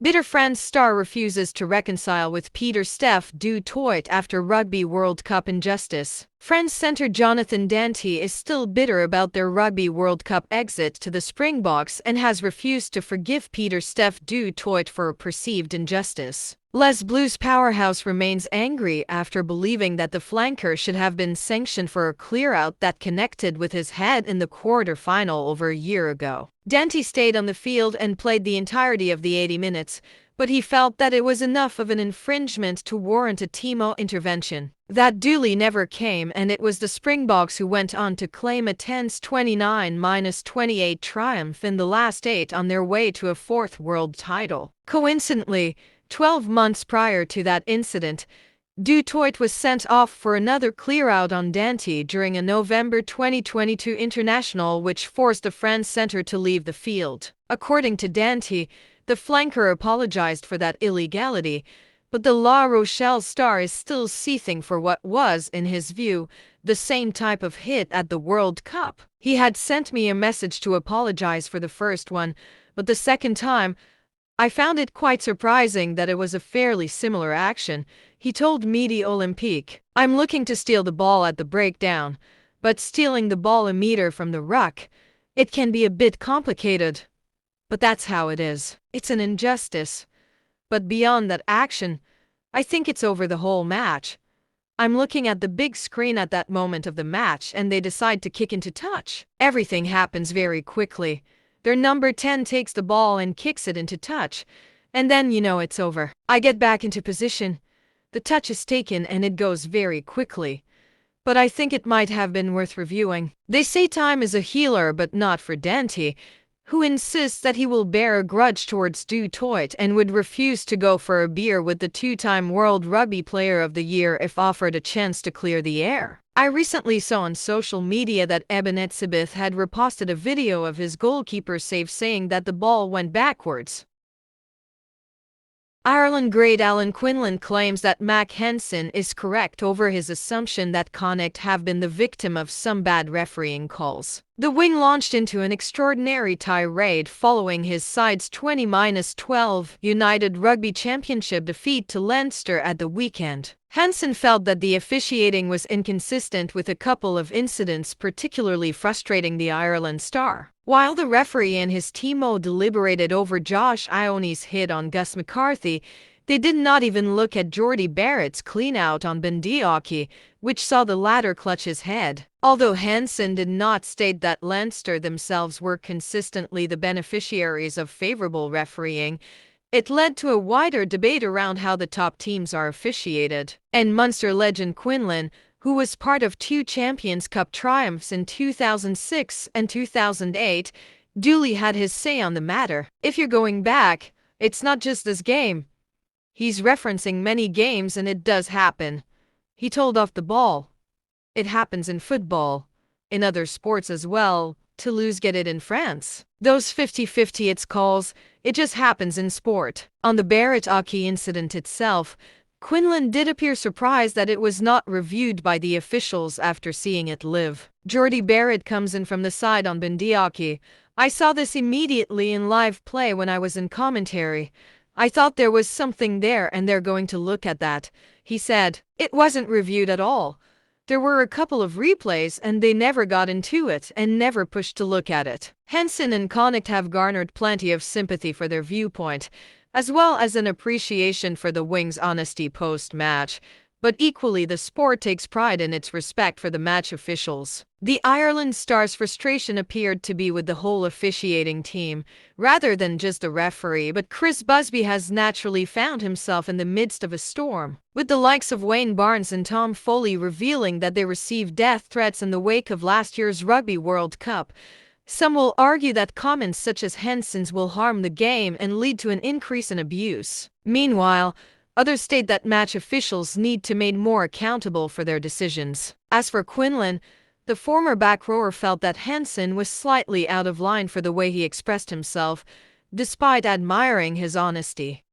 Bitter France star refuses to reconcile with Pieter-Steph du Toit after Rugby World Cup injustice. France centre Jonathan Danty is still bitter about their Rugby World Cup exit to the Springboks and has refused to forgive Pieter-Steph du Toit for a perceived injustice. Les Blues powerhouse remains angry after believing that the flanker should have been sanctioned for a clear-out that connected with his head in the quarter-final over a year ago. Danty stayed on the field and played the entirety of the 80 minutes, but he felt that it was enough of an infringement to warrant a TMO intervention. That duly never came, and it was the Springboks who went on to claim a tense 29-28 triumph in the last 8 on their way to a 4th world title. Coincidentally, 12 months prior to that incident, Du Toit was sent off for another clear-out on Danty during a November 2022 international which forced the France centre to leave the field. According to Danty, the flanker apologized for that illegality, but the La Rochelle star is still seething for what was, in his view, the same type of hit at the World Cup. He had sent me a message to apologize for the first one, but the second time, I found it quite surprising that it was a fairly similar action, he told Midi Olympique. I'm looking to steal the ball at the breakdown, but stealing the ball a meter from the ruck, it can be a bit complicated. But that's how it is. It's an injustice. But beyond that action, I think it's over the whole match. I'm looking at the big screen at that moment of the match and they decide to kick into touch. Everything happens very quickly. Their number 10 takes the ball and kicks it into touch, and then you know it's over. I get back into position. The touch is taken and it goes very quickly. But I think it might have been worth reviewing. They say time is a healer, but not for Danty, who insists that he will bear a grudge towards Du Toit and would refuse to go for a beer with the 2-time World Rugby Player of the Year if offered a chance to clear the air. I recently saw on social media that Eben Etzebeth had reposted a video of his goalkeeper save saying that the ball went backwards. Ireland great Alan Quinlan claims that Mac Henson is correct over his assumption that Connacht have been the victim of some bad refereeing calls. The wing launched into an extraordinary tirade following his side's 20-12 United Rugby Championship defeat to Leinster at the weekend. Henson felt that the officiating was inconsistent with a couple of incidents particularly frustrating the Ireland star. While the referee and his TMO deliberated over Josh Ioane's hit on Gus McCarthy, they did not even look at Jordie Barrett's clean-out on Bendiaki, which saw the latter clutch his head. Although Henson did not state that Leinster themselves were consistently the beneficiaries of favourable refereeing, it led to a wider debate around how the top teams are officiated. And Munster legend Quinlan, who was part of 2 Champions Cup triumphs in 2006 and 2008, duly had his say on the matter. If you're going back, it's not just this game. He's referencing many games and it does happen. He told off the ball. It happens in football. In other sports as well. Toulouse get it in France. Those 50-50 it's calls, it just happens in sport. On the Barrett-Aki incident itself, Quinlan did appear surprised that it was not reviewed by the officials after seeing it live. Jordie Barrett comes in from the side on Bendiaki. I saw this immediately in live play when I was in commentary. I thought there was something there and they're going to look at that, he said. It wasn't reviewed at all. There were a couple of replays and they never got into it and never pushed to look at it. Henson and Connacht have garnered plenty of sympathy for their viewpoint, as well as an appreciation for the wing's honesty post-match, but equally the sport takes pride in its respect for the match officials. The Ireland star's frustration appeared to be with the whole officiating team, rather than just the referee, but Chris Busby has naturally found himself in the midst of a storm, with the likes of Wayne Barnes and Tom Foley revealing that they received death threats in the wake of last year's Rugby World Cup. Some will argue that comments such as Henson's will harm the game and lead to an increase in abuse. Meanwhile, others state that match officials need to be made more accountable for their decisions. As for Quinlan, the former back rower felt that Henson was slightly out of line for the way he expressed himself, despite admiring his honesty.